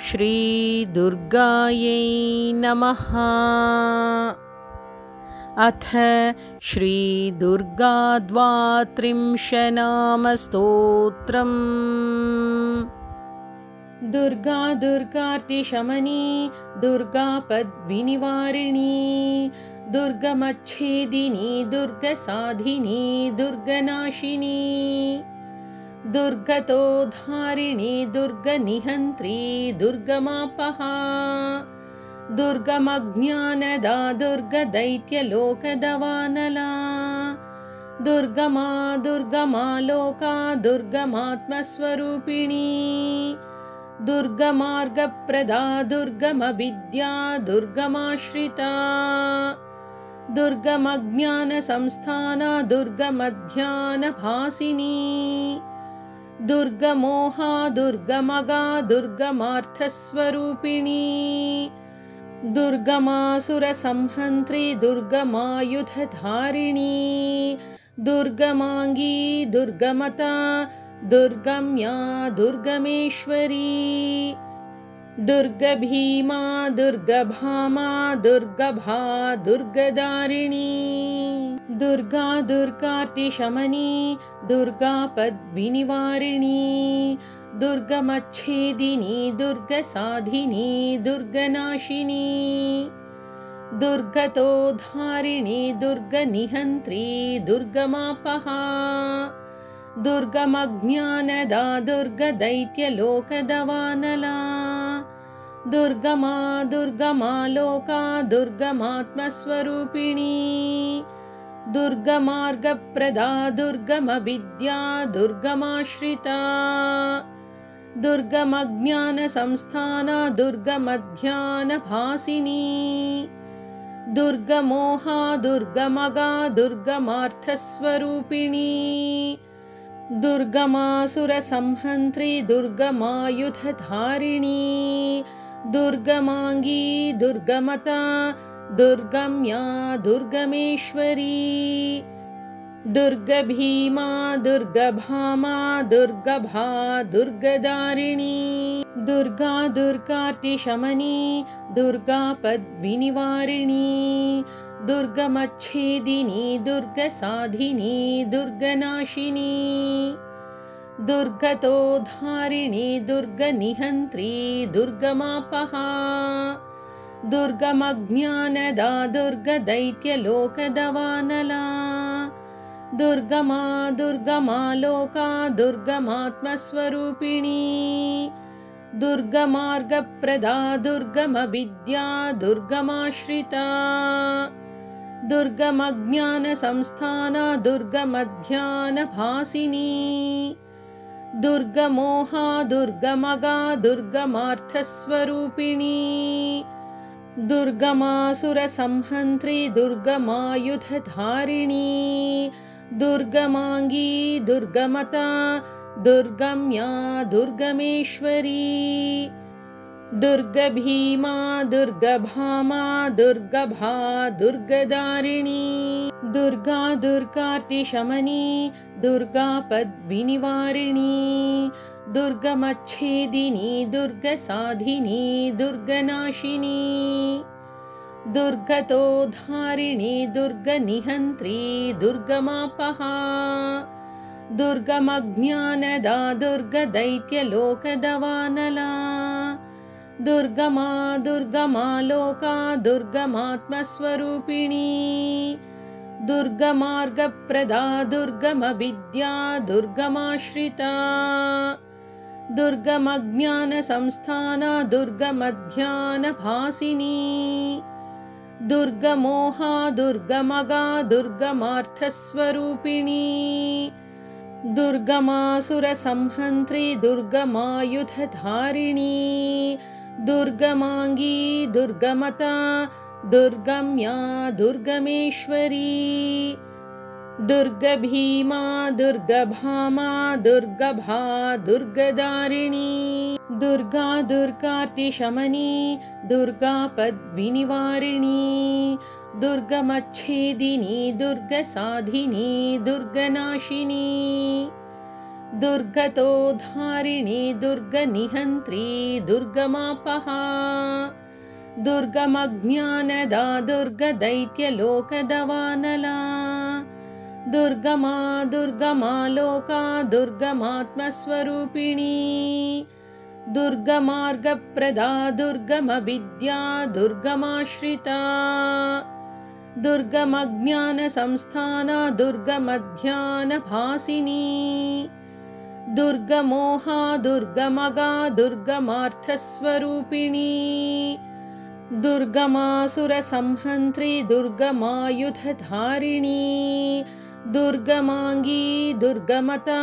श्री दुर्गायै नमः। अथ श्री दुर्गाद्वात्रिंशनाम स्तोत्रम्। दुर्गा दुर्गार्तिशमनी दुर्गा पद्विनिवारिणी दुर्गमच्छेदिनी दुर्गसाधिनी दुर्गनाशिनी दुर्गतोद्धारिणी दुर्गनिहन्त्री दुर्गमापहा दुर्गमज्ञानदा दुर्गदैत्यलोकदवानला दुर्गमा दुर्गमालोका दुर्गमात्मस्वरूपिणी दुर्गमार्गप्रदा दुर्गमविद्या दुर्गमाश्रिता दुर्गमज्ञानसंस्थाना दुर्गमध्यानभासिनी दुर्गमोहा दुर्गमगा दुर्गमार्थस्वरूपिणी दुर्गमासुरसंहन्त्री दुर्गमायुधधारिणी दुर्गमांगी दुर्गमता दुर्गम्या दुर्गमेश्वरी दुर्गभीमा दुर्गभामा दुर्गभा दुर्गदारिणी दुर्गा दुर्गार्तिशमनी दुर्गा पद्विनिवारिणी दुर्गमच्छेदिनी दुर्गसाधिनी दुर्गनाशिनी दुर्गतोद्धारिणी दुर्गनिहन्त्री दुर्गमापहा दुर्गमज्ञानदा दुर्गदैत्यलोकदवानला दुर्गमा दुर्गमालोका दुर्गमात्मस्वरूपिणी दुर्गमार्गप्रदा दुर्गमविद्या दुर्गमाश्रिता दुर्गमज्ञानसंस्थाना दुर्गमध्यानभासिनी दुर्गमोहा दुर्गमगा दुर्गमार्थस्वरूपिणी दुर्गमासुरसंहन्त्री दुर्गमायुधधारिणी दुर्गमांगी दुर्गमता दुर्गम्या दुर्गमेश्वरी दुर्गभीमा दुर्गभामा दुर्गभा दुर्गदारिणी दुर्गा दुर्गार्तिशमनी दुर्गा पद्विनिवारिणी दुर्गमच्छेदिनी दुर्गसाधिनी दुर्गनाशिनी दुर्गतोद्धारिणी दुर्गनिहन्त्री दुर्गमापहा दुर्गमज्ञानदा दुर्गदैत्यलोकदवानला दुर्गमा दुर्गमालोका दुर्गमात्मस्वरूपिणी दुर्गमार्गप्रदा दुर्गमविद्या दुर्गमाश्रिता दुर्गमज्ञानसंस्थाना दुर्गमध्यानभासिनी दुर्गमोहा दुर्गमगा दुर्गमार्थस्वरूपिणी दुर्गमासुरसंहन्त्री दुर्गमायुधधारिणी दुर्गमांगी दुर्गमता दुर्गम्या दुर्गमेश्वरी दुर्गभीमा दुर्गभामा दुर्गभा दुर्गदारिणी दुर्गा दुर्गार्तिशमनी दुर्गा पद्विनिवारिणी दुर्गमच्छेदिनी दुर्गसाधिनी दुर्गनाशिनी दुर्गतोद्धारिणी दुर्गनिहन्त्री दुर्गमापहा दुर्गमज्ञानदा दुर्गदैत्यलोकदवानला दुर्गमा दुर्गमालोका दुर्गमात्मस्वरूपिणी दुर्गमार्गप्रदा दुर्गमविद्या दुर्गमाश्रिता दुर्गमज्ञानसंस्थाना दुर्गमध्यानभासिनी दुर्गमोहा दुर्गमगा दुर्गमार्थस्वरूपिणी दुर्गमासुरसंहन्त्री दुर्गमायुधधारिणी दुर्गमांगी दुर्गमता दुर्गम्या दुर्गमेश्वरी दुर्गभीमा दुर्गभामा दुर्गभा दुर्गदारिणी दुर्गा दुर्गार्तिशमनी दुर्गा पद्विनिवारिणी दुर्गमच्छेदिनी दुर्गसाधिनी दुर्गनाशिनी दुर्गतोद्धारिणी दुर्गनिहन्त्री दुर्गमापहा दुर्गमज्ञानदा दुर्गदैत्यलोकदवानला दुर्गमा दुर्गमालोका दुर्गमात्मस्वरूपिणी दुर्गमार्गप्रदा दुर्गमविद्या दुर्गमाश्रिता दुर्गमज्ञानसंस्थाना दुर्गमध्यानभासिनी दुर्गमोहा दुर्गमगा दुर्गमार्थस्वरूपिणी दुर्गमासुरसंहन्त्री दुर्गमायुधधारिणी दुर्गमांगी दुर्गमता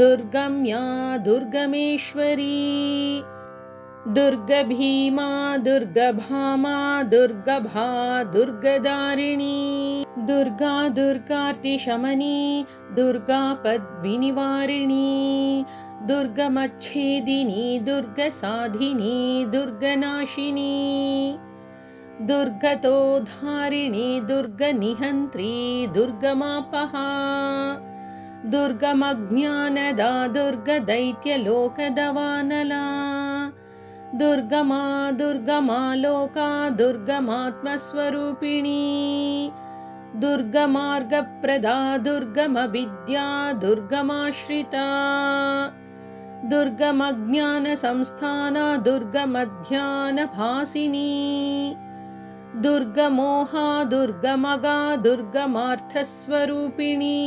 दुर्गम्या दुर्गमेश्वरी दुर्गभीमा दुर्गभामा दुर्गभा दुर्गदारिणी दुर्गा दुर्गार्तिशमनी दुर्गापद्विनिवारिणी दुर्गमच्छेदिनी दुर्गसाधिनी दुर्गनाशिनी दुर्गतोद्धारिणी दुर्गनिहन्त्री दुर्गमापहा दुर्गमज्ञानदा दुर्गदैत्यलोकदवानला दुर्गमा दुर्गमालोका दुर्गमात्मस्वरूपिणी दुर्गमार्गप्रदा दुर्गमविद्या दुर्गमाश्रिता दुर्गमज्ञानसंस्थाना दुर्गमध्यानभासिनी दुर्गमोहा दुर्गमगा दुर्गमार्थस्वरूपिणी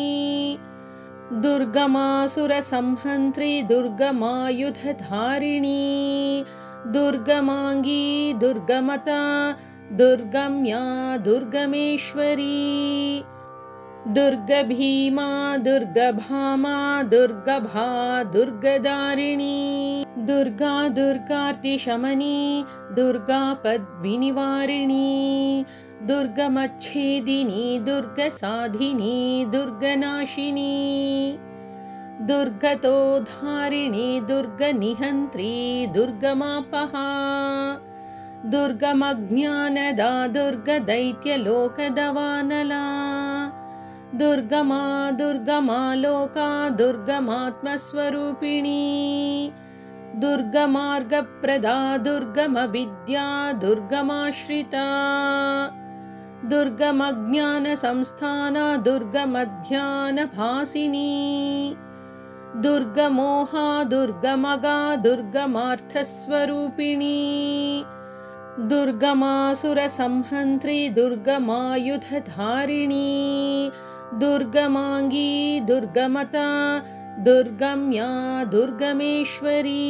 दुर्गमासुरसंहन्त्री दुर्गमायुधधारिणी दुर्गमांगी दुर्गमता दुर्गम्या दुर्गमेश्वरी दुर्गभीमा दुर्गभामा दुर्गभा दुर्गदारिणी दुर्गा दुर्गार्तिशमनी दुर्गापद्विनिवारिणी दुर्गमच्छेदिनी दुर्गसाधिनी दुर्गनाशिनी दुर्गतोद्धारिणी दुर्गनिहन्त्री दुर्गमापहा दुर्गमज्ञानदा दुर्गदैत्यलोकदवानला दुर्गमा दुर्गमालोका दुर्गमात्मस्वरूपिणी दुर्गमार्गप्रदा दुर्गमविद्या दुर्गमाश्रिता दुर्गमज्ञानसंस्थाना दुर्गमध्यानभासिनी दुर्गमोहा दुर्गमगा दुर्गमार्थस्वरूपिणी दुर्गमासुरसंहन्त्री दुर्गमायुधधारिणी दुर्गमांगी दुर्गमता दुर्गम्या दुर्गमेश्वरी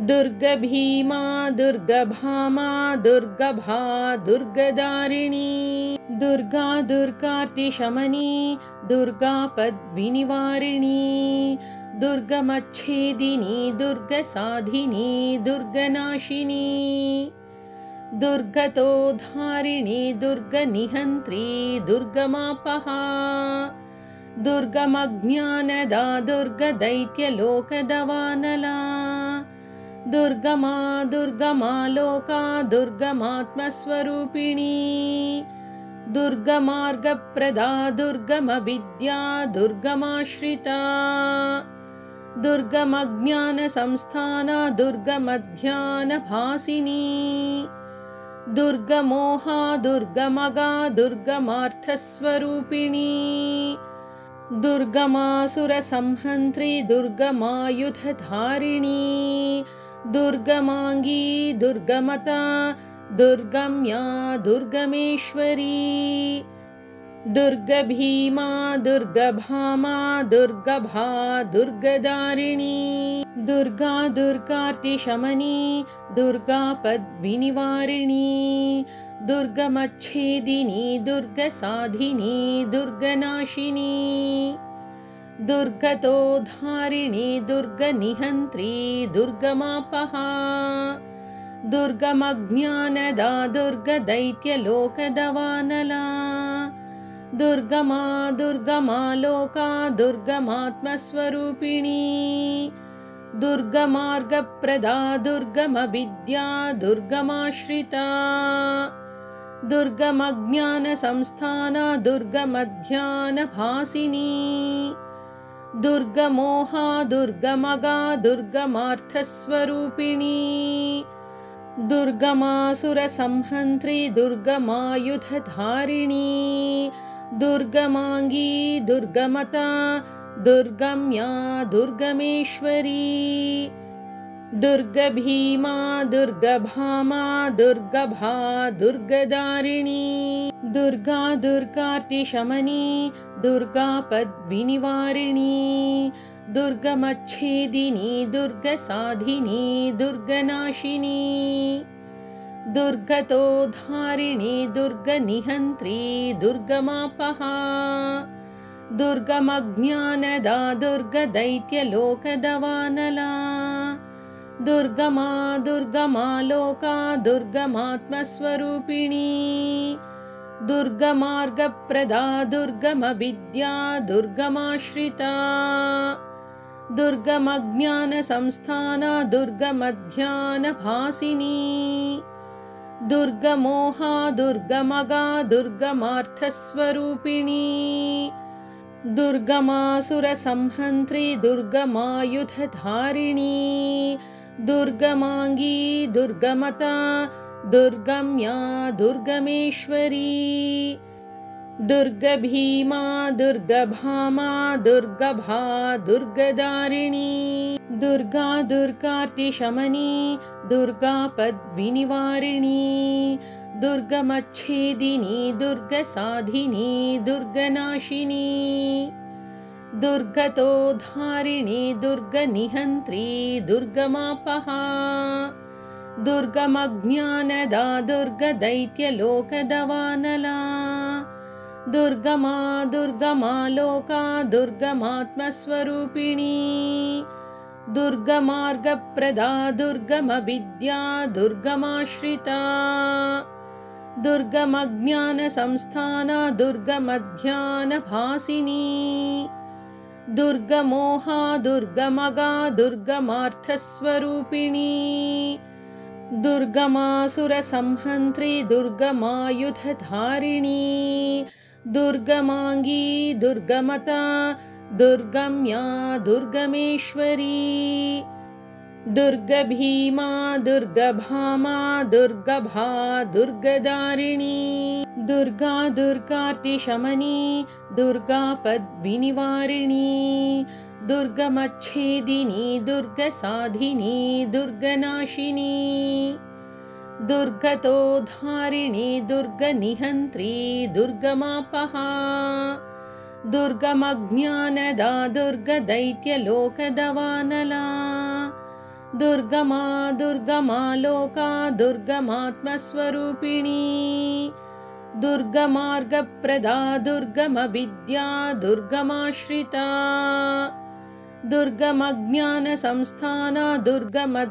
दुर्गभीमा दुर्गभामा दुर्गभा दुर्गदारिणी दुर्गा दुर्गार्तिशमनी दुर्गापद्विनिवारिणी दुर्गमच्छेदिनी दुर्गसाधिनी दुर्गनाशिनी दुर्गतोद्धारिणी दुर्गनिहन्त्री दुर्गमापहा दुर्गमज्ञानदा दुर्गदैत्यलोकदवानला दुर्गमा दुर्गमालोका दुर्गमात्मस्वरूपिणी दुर्गमार्गप्रदा दुर्गमविद्या दुर्गमाश्रिता दुर्गमज्ञानसंस्थाना दुर्गमध्यानभासिनी दुर्गमोहा दुर्गमगा दुर्गमार्थस्वरूपिणी दुर्गमासुरसंहन्त्री दुर्गमायुधधारिणी दुर्गमांगी दुर्गमता दुर्गम्या दुर्गमेश्वरी दुर्गभीमा दुर्गभामा दुर्गभा दुर्गदारिणी दुर्गा दुर्गार्तिशमनी दुर्गापद्विनिवारिणी दुर्गमच्छेदिनी दुर्गसाधिनी दुर्गनाशिनी दुर्गतोद्धारिणी दुर्गनिहन्त्री दुर्गमापहा दुर्गमज्ञानदा दुर्गदैत्यलोकदवानला दुर्गमा दुर्गमालोका दुर्गमात्मस्वरूपिणी दुर्गमार्गप्रदा दुर्गमविद्या दुर्गमाश्रिता दुर्गमज्ञानसंस्थाना दुर्गमध्यानभासिनी दुर्गमोहा दुर्गमगा दुर्गमार्थस्वरूपिणी दुर्गमासुरसंहन्त्री दुर्गमायुधधारिणी दुर्गमांगी दुर्गमता दुर्गम्या दुर्गमेश्वरी दुर्गभीमा दुर्गभामा दुर्गभा दुर्गदारिणी दुर्गा दुर्गार्तिशमनी दुर्गापद्विनिवारिणी दुर्गमच्छेदिनी दुर्गसाधिनी दुर्गनाशिनी दुर्गतोद्धारिणी दुर्गनिहन्त्री दुर्गमापहा दुर्गमज्ञानदा दुर्गदैत्यलोकदवानला दुर्गमा दुर्गमालोका दुर्गमात्मस्वरूपिणी दुर्गमार्गप्रदा दुर्गमविद्या दुर्गमाश्रिता दुर्गमज्ञानसंस्थाना दुर्गमध्यानभासिनी दुर्गमोहा दुर्गमगा दुर्गमार्थस्वरूपिणी दुर्गमासुरसंहन्त्री दुर्गमायुधधारिणी दुर्गमांगी दुर्गमता दुर्गम्या दुर्गमेश्वरी दुर्गभीमा दुर्गभामा दुर्गभा दुर्गदारिणी दुर्गा दुर्गार्तिशमनी दुर्गापद्विनिवारिणी दुर्गमच्छेदिनी दुर्गसाधिनी दुर्गनाशिनी दुर्गतोद्धारिणी दुर्गनिहन्त्री दुर्गमापहा दुर्गमज्ञानदा दुर्गदैत्यलोकदवानला दुर्गमा दुर्गमालोका दुर्गमात्मस्वरूपिणी दुर्गमार्गप्रदा दुर्गमविद्या दुर्गमाश्रिता दुर्गमज्ञानसंस्थाना दुर्गमध्यानभासिनी दुर्गमोहा दुर्गमगा दुर्गमार्थस्वरूपिणी दुर्गमासुरसंहन्त्री दुर्गमायुधधारिणी दुर्गमांगी दुर्गमता दुर्गम्या दुर्गमेश्वरी दुर्गभीमा दुर्गभामा दुर्गभा दुर्गदारिणी दुर्गा दुर्गार्तिशमनी दुर्गापद्विनिवारिणी दुर्गमच्छेदिनी दुर्गसाधिनी दुर्गनाशिनी दुर्गतोद्धारिणी दुर्गनिहन्त्री दुर्गमापहा दुर्गमज्ञानदा दुर्गदैत्यलोकदवानला दुर्गमा दुर्गमालोका दुर्गमात्मस्वरूपिणी दुर्गमार्गप्रदा दुर्गमविद्या दुर्गमाश्रिता दुर्गमज्ञानसंस्थाना दुर्गमध्यानभासिनी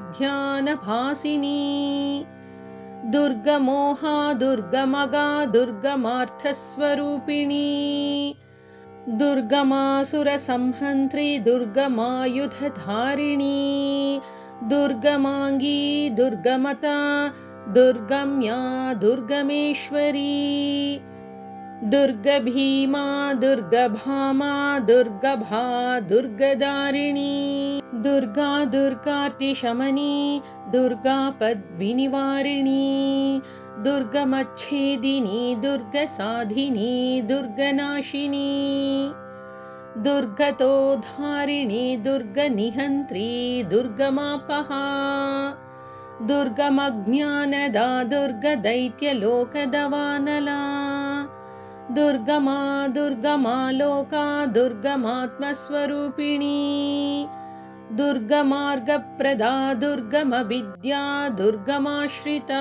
दुर्गमोहा दुर्गमगा दुर्गमार्थस्वरूपिणी दुर्गमासुरसंहन्त्री दुर्गमायुधधारिणी दुर्गमांगी दुर्गमता दुर्गम्या दुर्गमेश्वरी दुर्गभीमा दुर्गभामा दुर्गभा दुर्गदारिणी दुर्गा दुर्गार्तिशमनी दुर्गापद्विनिवारिणी दुर्गमच्छेदिनी दुर्गसाधिनी दुर्गनाशिनी दुर्गतोद्धारिणी दुर्गनिहन्त्री दुर्गमापहा दुर्गमज्ञानदा दुर्गदैत्यलोकदवानला दुर्गमा दुर्गमालोका दुर्गमात्मस्वरूपिणी दुर्गमार्गप्रदा दुर्गमविद्या दुर्गमाश्रिता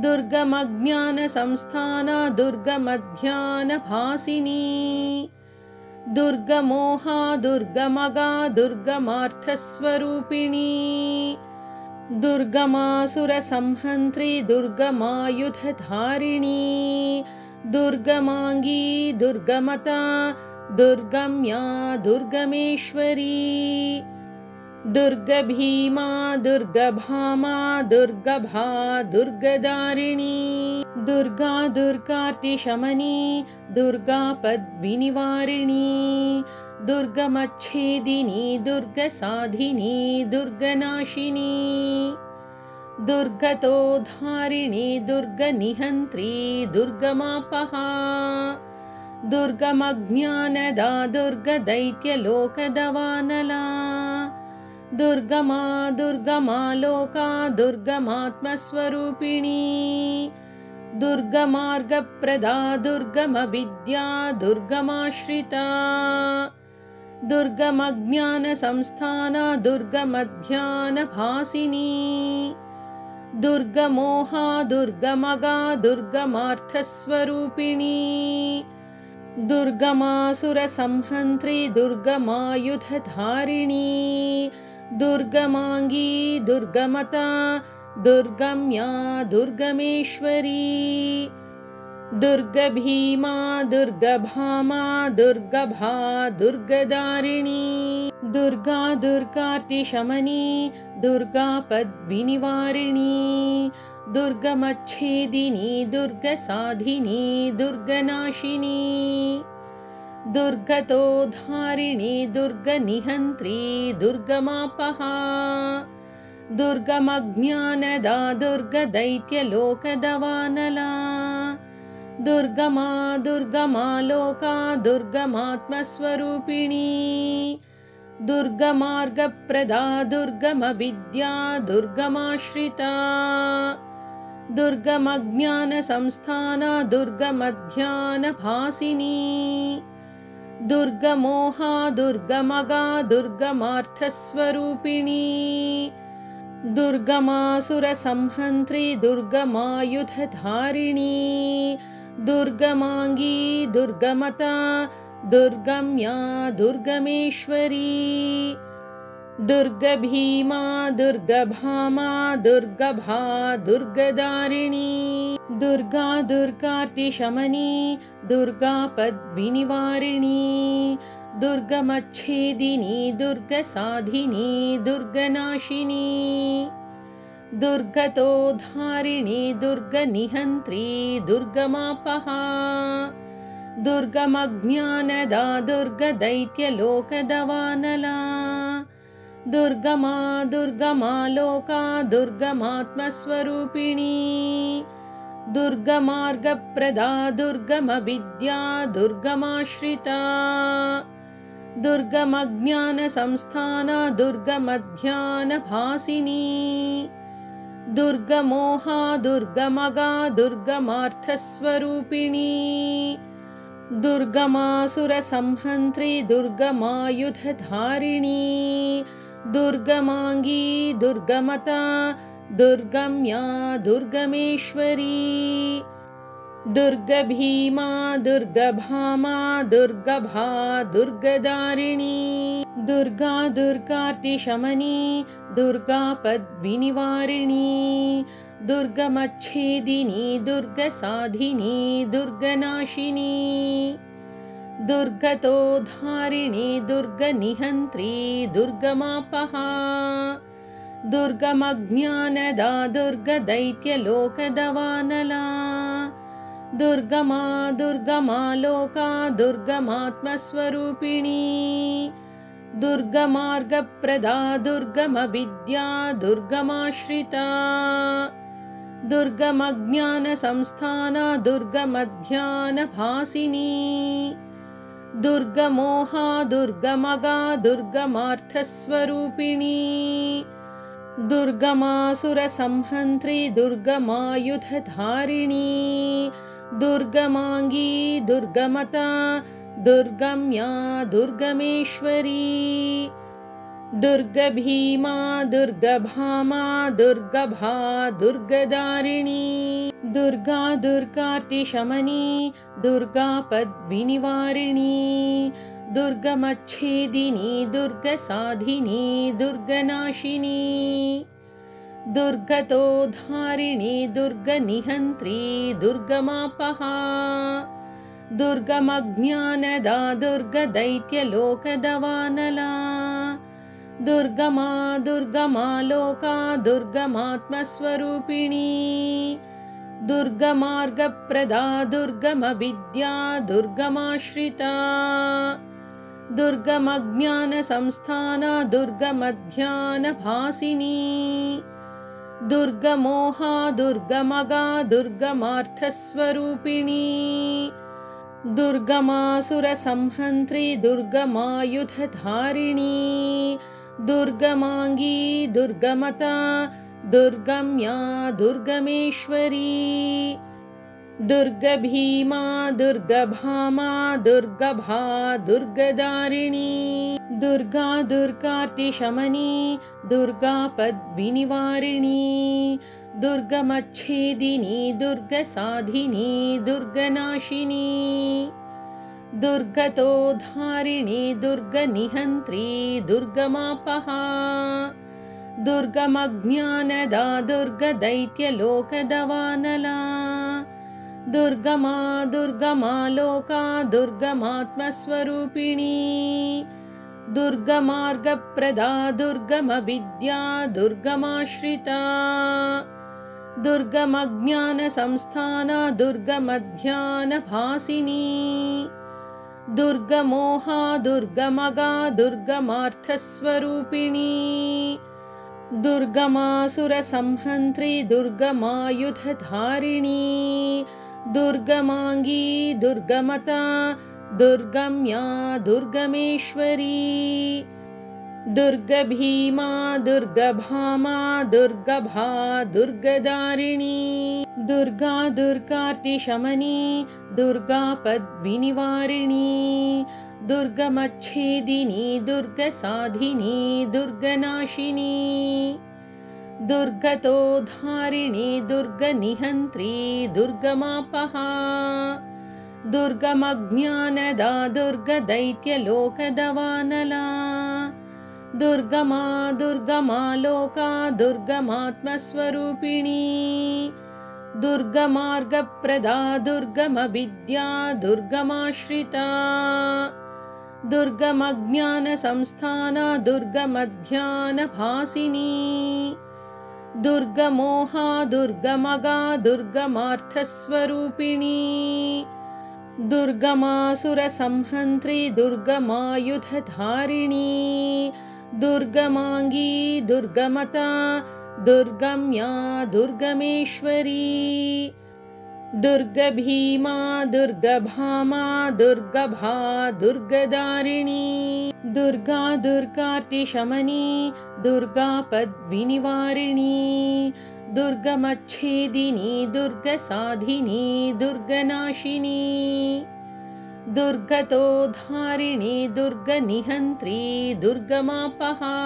दुर्गमज्ञानसंस्थाना दुर्गमध्यानभासिनी दुर्गमोहा दुर्गमगा दुर्गमार्थस्वरूपिणी दुर्गमासुरसंहन्त्री दुर्गमायुधधारिणी दुर्गमांगी दुर्गमता दुर्गम्या दुर्गमेश्वरी दुर्गभीमा दुर्गभामा दुर्गभा दुर्गदारिणी दुर्गा दुर्गार्तिशमनी दुर्गापद्विनिवारिणी दुर्गमच्छेदिनी दुर्गसाधिनी दुर्गनाशिनी दुर्गतोद्धारिणी दुर्गनिहन्त्री दुर्गमापहा दुर्गमज्ञानदा दुर्गदैत्यलोकदवानला दुर्गमा दुर्गमालोका दुर्गमात्मस्वरूपिणी दुर्गमार्गप्रदा दुर्गमविद्या दुर्गमाश्रिता दुर्गमज्ञानसंस्थाना दुर्गमध्यानभासिनी दुर्गमोहा दुर्गमगा दुर्गमार्थस्वरूपिणी दुर्गमासुरसंहन्त्री दुर्गमायुधधारिणी दुर्गमाङ्गी दुर्गमता दुर्गम्या दुर्गमेश्वरी दुर्गभीमा दुर्गभामा दुर्गभा दुर्गदारिणी दुर्गा दुर्गार्तिशमनी दुर्गापद्विनिवारिणी दुर्गमच्छेदिनी दुर्गसाधिनी दुर्गनाशिनी दुर्गतोद्धारिणी दुर्गनिहन्त्री दुर्गमापहा दुर्गमज्ञानदा दुर्गदैत्यलोकदवानला दुर्गमा दुर्गमालोका दुर्गमात्मस्वरूपिणी दुर्गमार्गप्रदा दुर्गमविद्या दुर्गमाश्रिता दुर्गमज्ञानसंस्थाना दुर्गमध्यानभासिनी दुर्गमोहा दुर्गमगा दुर्गमार्थस्वरूपिणी दुर्गमासुरसंहन्त्री दुर्गमायुधधारिणी दुर्गमाङ्गी दुर्गमता दुर्गम्या दुर्गमेश्वरी दुर्गभीमा दुर्गभामा दुर्गभा दुर्गदारिणी दुर्गा दुर्गार्तिशमनी दुर्गापद्विनिवारिणी दुर्गमच्छेदिनी दुर्गसाधिनी दुर्गनाशिनी दुर्गतोद्धारिणी दुर्गनिहन्त्री दुर्गमापहा दुर्गमज्ञानदा दुर्गदैत्यलोकदवानला दुर्गमा दुर्गमालोका दुर्गमात्मस्वरूपिणी दुर्गमार्गप्रदा दुर्गमविद्या दुर्गमाश्रिता दुर्गमज्ञानसंस्थाना दुर्गमध्यानभासिनी दुर्गमोहा दुर्गमगा दुर्गमार्थस्वरूपिणी दुर्गमासुरसंहन्त्री दुर्गमायुधधारिणी दुर्गमाङ्गी दुर्गमता दुर्गम्या दुर्गमेश्वरी दुर्गभीमा दुर्गभामा दुर्गभा दुर्गदारिणी दुर्गा दुर्गार्तिशमनी दुर्गापद्विनिवारिणी दुर्गमच्छेदिनी दुर्गसाधिनी दुर्गनाशिनी दुर्गतोद्धारिणी दुर्गनिहन्त्री दुर्गमापहा दुर्गमज्ञानदा दुर्गदैत्यलोकदवानला दुर्गमा दुर्गमालोका दुर्गमात्मस्वरूपिणी दुर्गमार्गप्रदा दुर्गमविद्या दुर्गमाश्रिता दुर्गमज्ञानसंस्थाना दुर्गमध्यानभासिनी दुर्गमोहा दुर्गमगा दुर्गमार्थस्वरूपिणी दुर्गमासुरसंहन्त्री दुर्गमायुधधारिणी दुर्गमाङ्गी दुर्गमता दुर्गम्या दुर्गमेश्वरी दुर्गभीमा दुर्गभामा दुर्गभा दुर्गदारिणी दुर्गा दुर्गार्तिशमनी दुर्गापद्विनिवारिणी दुर्गमच्छेदिनी दुर्गसाधिनी दुर्गनाशिनी दुर्गतोद्धारिणी दुर्गनिहन्त्री दुर्गमापहा दुर्गमज्ञानदा दुर्गदैत्यलोकदवानला दुर्गमा दुर्गमालोका दुर्गमात्मस्वरूपिणी दुर्गमार्गप्रदा दुर्गमविद्या दुर्गमाश्रिता दुर्गमज्ञानसंस्थाना दुर्गमध्यानभासिनी दुर्गमोहा दुर्गमगा दुर्गमार्थस्वरूपिणी दुर्गमासुरसंहन्त्री दुर्गमायुधधारिणी दुर्गमांगी दुर्गमता दुर्गम्या दुर्गमेश्वरी दुर्गभीमा दुर्गभामा दुर्गभा दुर्गदारिणी दुर्गा दुर्गार्तिशमनी दुर्गापद्विनिवारिणी दुर्गमच्छेदिनी दुर्गसाधिनी दुर्गनाशिनी दुर्गतोद्धारिणी दुर्गनिहन्त्री दुर्गमापहा दुर्गमज्ञानदा दुर्गदैत्यलोकदवानला दुर्गमा दुर्गमालोका दुर्गमात्मस्वरूपिणी दुर्गमार्गप्रदा दुर्गमविद्या दुर्गमाश्रिता दुर्गमज्ञानसंस्थाना दुर्गमध्यानभासिनी दुर्गमोहा दुर्गमगा दुर्गमार्थस्वरूपिणी दुर्गमासुरसंहन्त्री दुर्गमायुधधारिणी दुर्गमांगी दुर्गमता दुर्गम्या दुर्गमेश्वरी दुर्गभीमा दुर्गभामा दुर्गभा दुर्गदारिणी दुर्गा दुर्गार्तिशमनी दुर्गापद्विनिवारिणी दुर्गमच्छेदिनी दुर्गसाधिनी दुर्गनाशिनी दुर्गतोद्धारिणी दुर्गनिहन्त्री दुर्गमापहा दुर्गमज्ञानदा दुर्गदैत्यलोकदवानला दुर्गमा दुर्गमालोका दुर्गमात्मस्वरूपिणी दुर्गमार्गप्रदा दुर्गमविद्या दुर्गमाश्रिता दुर्गमज्ञानसंस्थाना दुर्गमध्यानभासिनी दुर्गमोहा दुर्गमगा दुर्गमार्थस्वरूपिणी दुर्गमासुरसंहन्त्री दुर्गमायुधधारिणी दुर्गमांगी दुर्गमता दुर्गम्या दुर्गमेश्वरी दुर्गभीमा दुर्गभामा दुर्गभा दुर्गदारिणी दुर्गा दुर्गार्तिशमनी दुर्गापद्विनिवारिणी दुर्गमच्छेदिनी दुर्गसाधिनी दुर्गनाशिनी दुर्गतोद्धारिणी दुर्गनिहन्त्री दुर्गमापहा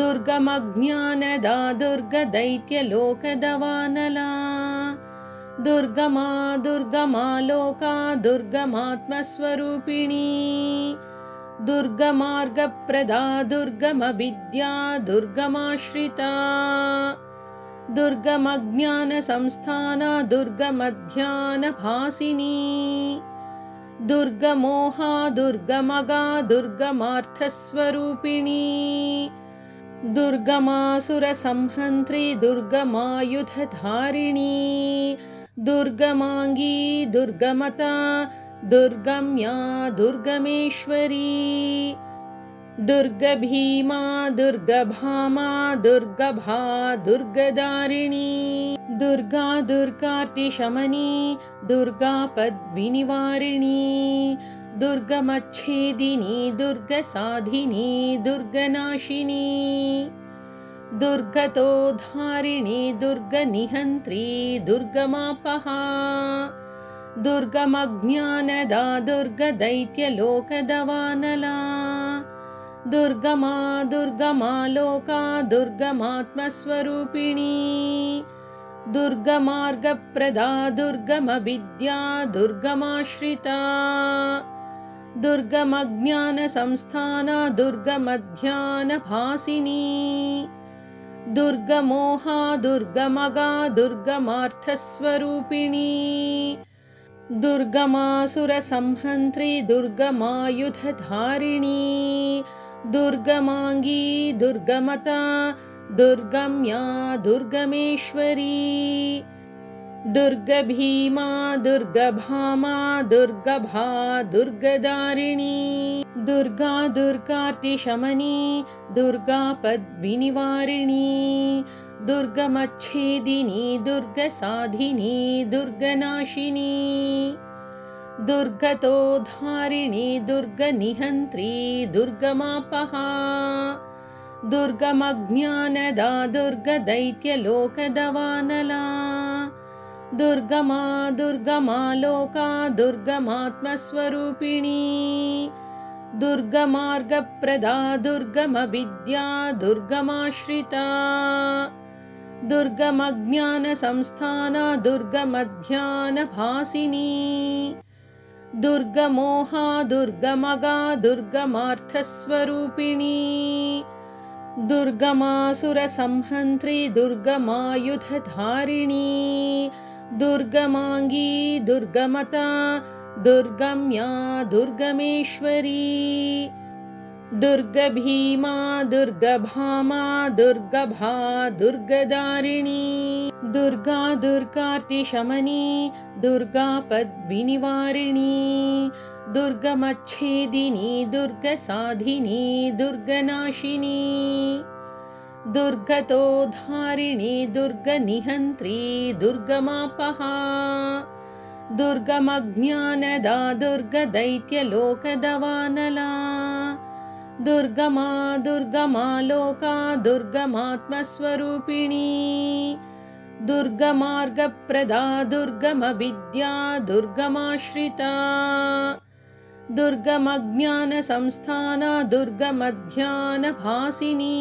दुर्गमज्ञानदा दुर्गदैत्यलोकदवानला दुर्गमा दुर्गमालोका दुर्गमात्मस्वरूपिणी दुर्गमार्गप्रदा दुर्गमविद्या दुर्गमाश्रिता दुर्गमज्ञानसंस्थाना दुर्गमध्यानभासिनी दुर्गमोहा दुर्गमगा दुर्गमार्थस्वरूपिणी दुर्गमासुरसंहन्त्री दुर्गमायुधधारिणी दुर्गमांगी दुर्गमता दुर्गम्या दुर्गमेश्वरी दुर्गभीमा दुर्गभामा दुर्गभा दुर्गदारिणी दुर्गा दुर्गार्तिशमनी दुर्गापद्विनिवारिणी दुर्गमच्छेदिनी दुर्गसाधिनी दुर्गनाशिनी दुर्गतोद्धारिणी दुर्गनिहन्त्री दुर्गमापहा दुर्गमज्ञानदा दुर्गदैत्यलोकदवानला दुर्गमा दुर्गमालोका दुर्गमात्मस्वरूपिणी दुर्गमार्गप्रदा दुर्गमविद्या दुर्गमाश्रिता दुर्गमज्ञानसंस्थाना दुर्गमध्यानभासिनी दुर्गमोहा दुर्गमगा दुर्गमार्थस्वरूपिणी दुर्गमासुरसंहन्त्री दुर्गमायुधधारिणी दुर्गमांगी दुर्गमता दुर्गम्या दुर्गमेश्वरी दुर्गभीमा दुर्गभामा दुर्गभा दुर्गदारिणी दुर्गा दुर्गार्तिशमनी दुर्गापद्विनिवारिणी दुर्गमच्छेदिनी दुर्गसाधिनी दुर्गनाशिनी दुर्गतोद्धारिणी दुर्गनिहन्त्री दुर्गमापहा दुर्गमज्ञानदा दुर्गदैत्यलोकदवानला दुर्गमा दुर्गमालोका दुर्गमात्मस्वरूपिणी दुर्गमार्गप्रदा दुर्गमविद्या दुर्गमाश्रिता दुर्गमज्ञानसंस्थाना दुर्गमध्यानभासिनी दुर्गमोहा दुर्गमगा दुर्गमार्थस्वरूपिणी दुर्गमासुरसंहन्त्री दुर्गमायुधधारिणी दुर्गमांगी दुर्गमता दुर्गम्या दुर्गमेश्वरी दुर्गभीमा दुर्गभामा दुर्गभा दुर्गदारिणी दुर्गा दुर्गार्तिशमनी दुर्गापद्विनिवारिणी दुर्गमच्छेदिनी दुर्गसाधिनी दुर्गनाशिनी दुर्गतोद्धारिणी दुर्गनिहन्त्री दुर्गमापहा दुर्गमज्ञानदा दुर्गदैत्यलोकदवानला दुर्गमा दुर्गमालोका दुर्गमात्मस्वरूपिणी दुर्गमार्गप्रदा दुर्गमविद्या दुर्गमाश्रिता दुर्गमज्ञानसंस्थाना दुर्गमध्यानभासिनी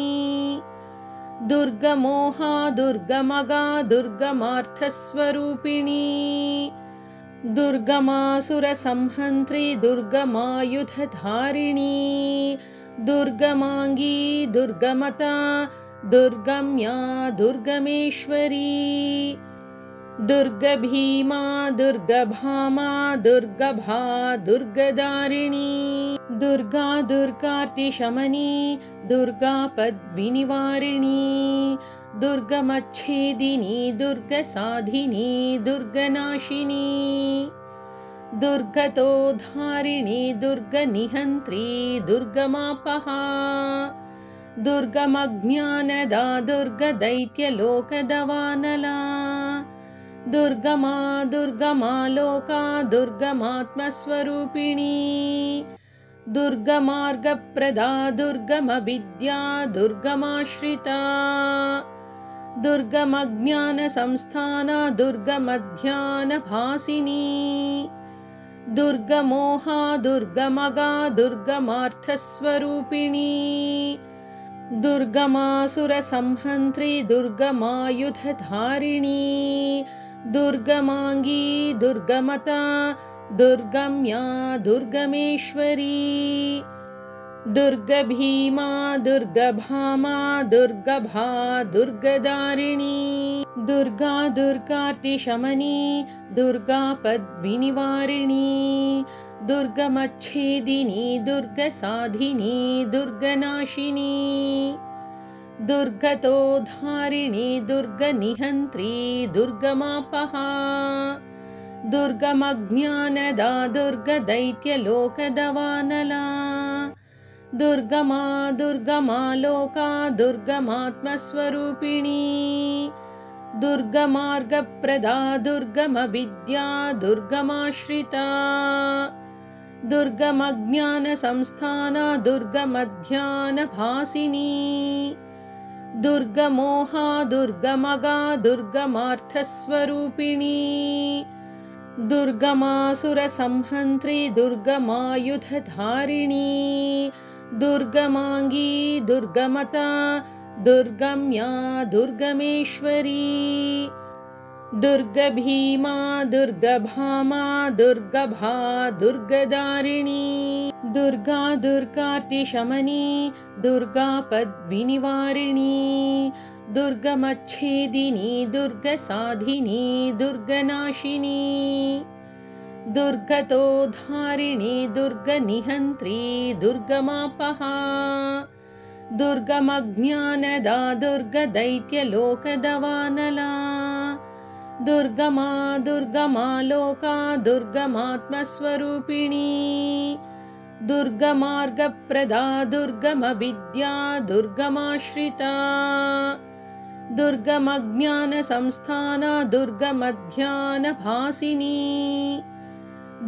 दुर्गमोहा दुर्गमगा दुर्गमार्थस्वरूपिणी दुर्गमासुरसंहन्त्री दुर्गमायुधधारिणी दुर्गमांगी दुर्गमता दुर्गम्या दुर्गमेश्वरी दुर्गभीमा दुर्गभामा दुर्गभा दुर्गदारिणी दुर्गा दुर्गार्तिशमनी दुर्गापद्विनिवारिणी दुर्गमच्छेदिनी दुर्गसाधिनी दुर्गनाशिनी दुर्गतोद्धारिणी दुर्गनिहन्त्री दुर्गमापहा दुर्गमज्ञानदा दुर्गदैत्यलोकदवानला दुर्गमा दुर्गमालोका दुर्गमात्मस्वरूपिणी दुर्गमार्गप्रदा दुर्गमविद्या दुर्गमाश्रिता दुर्गमज्ञानसंस्थाना दुर्गमध्यानभासिनी दुर्गमोहा दुर्गमगा दुर्गमार्थस्वरूपिणी दुर्गमासुरसंहन्त्री दुर्गमायुधधारिणी दुर्गमांगी दुर्गमता दुर्गम्या दुर्गमेश्वरी दुर्गभीमा दुर्गभामा दुर्गभा दुर्गदारिणी दुर्गा दुर्गार्तिशमनी दुर्गापद्विनिवारिणी दुर्गमच्छेदिनी दुर्गसाधिनी दुर्गनाशिनी दुर्गतोद्धारिणी दुर्गनिहन्त्री दुर्गमापहा दुर्गमज्ञानदा दुर्गदैत्यलोकदवानला दुर्गमा दुर्गमालोका दुर्गमात्मस्वरूपिणी दुर्गमार्गप्रदा दुर्गमविद्या दुर्गमाश्रिता दुर्गमज्ञानसंस्थाना दुर्गमध्यानभासिनी दुर्गमोहा दुर्गमगा दुर्गमार्थस्वरूपिणी दुर्गमासुरसंहन्त्री दुर्गमायुधधारिणी दुर्गमांगी दुर्गमता दुर्गम्या दुर्गमेश्वरी दुर्गभीमा दुर्गभामा दुर्गभा दुर्गदारिणी दुर्गा दुर्गार्तिशमनी दुर्गापद्विनिवारिणी दुर्गमच्छेदिनी दुर्गसाधिनी दुर्गनाशिनी दुर्गतोद्धारिणी दुर्गनिहन्त्री दुर्गमापहा दुर्गमज्ञानदा दुर्गदैत्यलोकदवानला दुर्गमा दुर्गमालोका दुर्गमात्मस्वरूपिणी दुर्गमार्गप्रदा दुर्गमविद्या दुर्गमाश्रिता दुर्गमज्ञानसंस्थाना दुर्गमध्यानभासिनी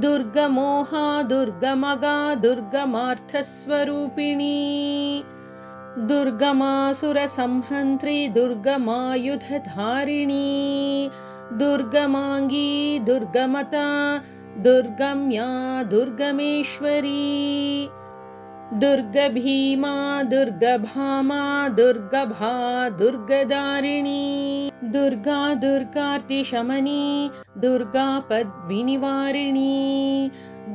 दुर्गमोहा दुर्गमगा दुर्गमार्थस्वरूपिणी दुर्गमासुरसंहन्त्री दुर्गमायुधधारिणी दुर्गमांगी दुर्गमता दुर्गम्या दुर्गमेश्वरी दुर्गभीमा दुर्गभामा दुर्गभा दुर्गदारिणी दुर्गा दुर्गार्तिशमनी दुर्गापद्विनिवारिणी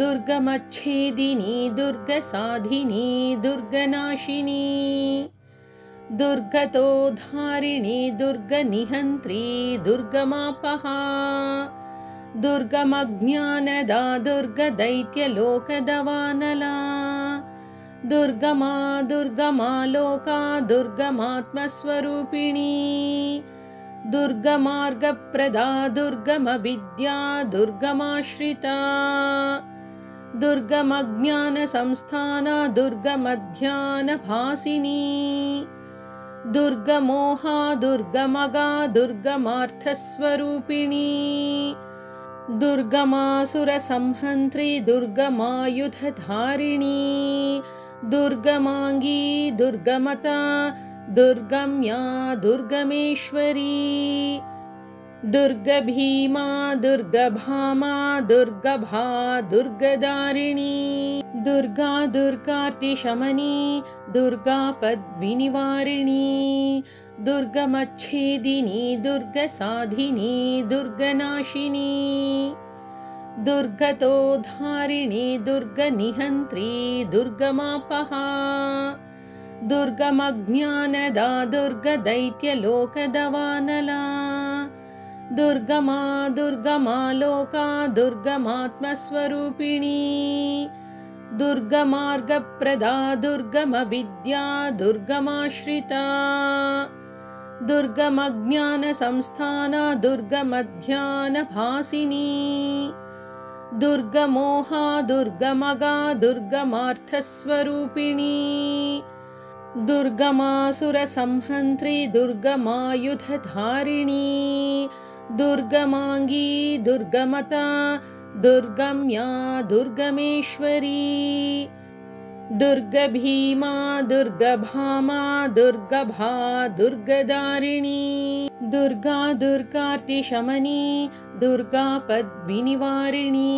दुर्गमच्छेदिनी दुर्गसाधिनी दुर्गनाशिनी दुर्गतोद्धारिणी दुर्गनिहन्त्री दुर्गमापहा दुर्गमज्ञानदा दुर्गदैत्यलोकदवानला दुर्गमा दुर्गमालोका दुर्गमात्मस्वरूपिणी दुर्गमार्गप्रदा दुर्गमविद्या दुर्गमाश्रिता दुर्गमज्ञानसंस्थाना दुर्गमध्यानभासिनी दुर्गमोहा दुर्गमगा दुर्गमार्थस्वरूपिणी दुर्गमासुरसंहन्त्री दुर्गमायुधधारिणी दुर्गमांगी दुर्गमता दुर्गम्या दुर्गमेश्वरी दुर्गभीमा दुर्गभामा दुर्गभा दुर्गदारिणी दुर्गा दुर्गार्तिशमनी दुर्गापद्विनिवारिणी दुर्गमच्छेदिनी दुर्गसाधिनी दुर्गनाशिनी दुर्गतोद्धारिणी दुर्गनिहन्त्री दुर्गमापहा दुर्गमज्ञानदा दुर्गदैत्यलोकदवानला दुर्गमा दुर्गमालोका दुर्गमात्मस्वरूपिणी दुर्गमार्गप्रदा दुर्गमविद्या दुर्गमाश्रिता दुर्गमज्ञानसंस्थाना दुर्गमध्यानभासिनी दुर्गमोहा दुर्गमगा दुर्गमार्थस्वरूपिणी दुर्गमासुरसंहन्त्री दुर्गमायुधधारिणी दुर्गमांगी दुर्गमता दुर्गम्या दुर्गमेश्वरी दुर्गभीमा दुर्गभामा दुर्गभा दुर्गदारिणी दुर्गा दुर्गार्तिशमनी दुर्गापद्विनिवारिणी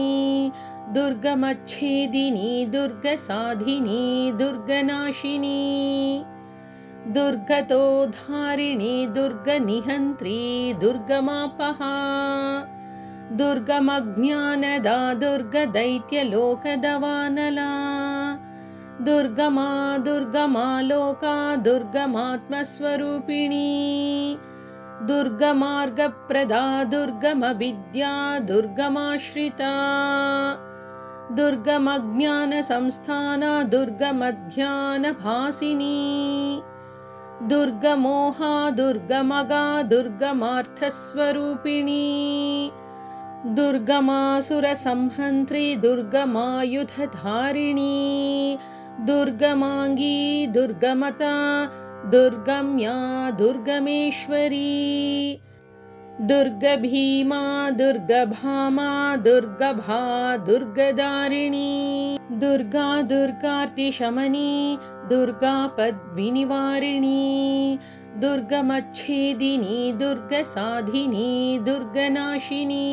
दुर्गमच्छेदिनी दुर्गसाधिनी दुर्गनाशिनी दुर्गतोद्धारिणी दुर्गनिहन्त्री दुर्गमापहा दुर्गमज्ञानदा दुर्गदैत्यलोकदवानला दुर्गमा दुर्गमालोका दुर्गमात्मस्वरूपिणी दुर्गमार्गप्रदा दुर्गमविद्या दुर्गमाश्रिता दुर्गमज्ञानसंस्थाना दुर्गमध्यानभासिनी दुर्गमोहा दुर्गमगा दुर्गमार्थस्वरूपिणी दुर्गमासुरसंहन्त्री दुर्गमायुधधारिणी दुर्गमांगी दुर्गमता दुर्गम्या दुर्गमेश्वरी दुर्गभीमा दुर्गभामा दुर्गभा दुर्गदारिणी दुर्गा दुर्गार्तिशमनी दुर्गापद्विनिवारिणी दुर्गमच्छेदिनी दुर्गसाधिनी दुर्गनाशिनी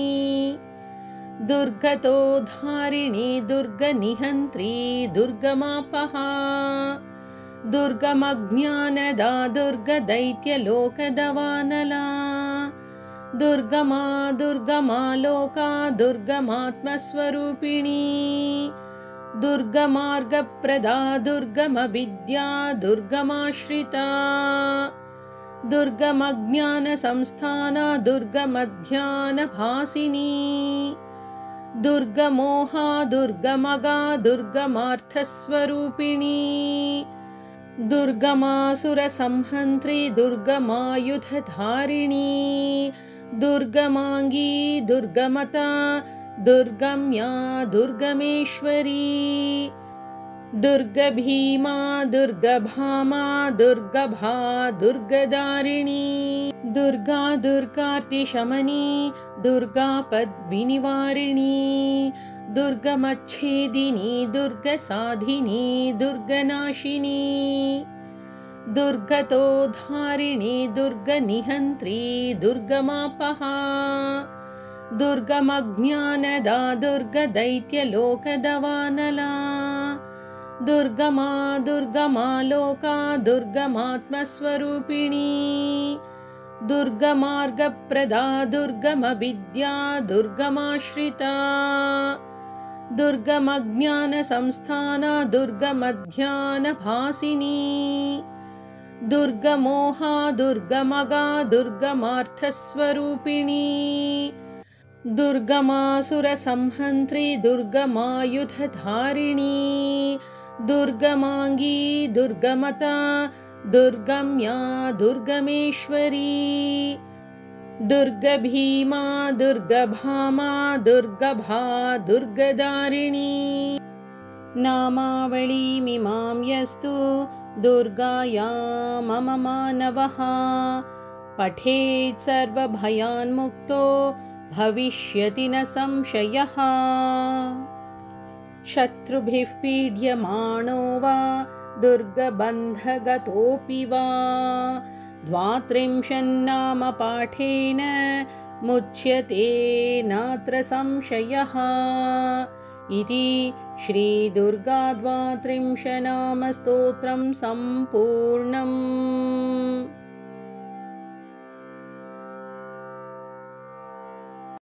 दुर्गतोद्धारिणी दुर्गनिहन्त्री दुर्गमापहा दुर्गमज्ञानदा दुर्गदैत्यलोकदवानला दुर्गमा दुर्गमालोका दुर्गमात्मस्वरूपिणी दुर्गमार्गप्रदा दुर्गमविद्या दुर्गमाश्रिता दुर्गमज्ञानसंस्थाना दुर्गमध्यानभासिनी दुर्गमोहा दुर्गमगा दुर्गमार्थस्वरूपिणी दुर्गमासुरसंहन्त्री दुर्गमायुधधारिणी दुर्गमाङ्गी दुर्गमता दुर्गम्या दुर्गमेश्वरी दुर्गभीमा दुर्गभामा दुर्गभा दुर्गदारिणी दुर्गा दुर्गार्तिशमनी दुर्गापद्विनिवारिणी दुर्गमच्छेदिनी दुर्गसाधिनी दुर्गनाशिनी दुर्गतोद्धारिणी दुर्गनिहन्त्री दुर्गमापहा दुर्गमज्ञानदा दुर्गदैत्यलोकदवानला दुर्गमा दुर्गमालोका दुर्गमात्मस्वरूपिणी दुर्गमार्गप्रदा दुर्गमविद्या दुर्गमाश्रिता दुर्गमज्ञानसंस्थाना दुर्गमध्यानभासिनी दुर्गमोहा दुर्गमगा दुर्गमार्थस्वरूपिणी दुर्गमासुरसंहन्त्री दुर्गमायुधधारिणी दुर्गमाङ्गी दुर्गमता दुर्गम्या दुर्गमेश्वरी दुर्गभीमा दुर्गभामा दुर्गभा दुर्गदारिणी नामावळीमिमां यस्तु दुर्गाया मम मानवः पठेत् सर्वभयान्मुक्तो भविष्यति न संशयः शत्रुभिः पीड्यमानो वा दुर्गबन्धगतोऽपि वा 32 नामपाठेन मुच्यते नात्र संशयः इति श्रीदुर्गा 32 नामस्तोत्रं सम्पूर्णम्।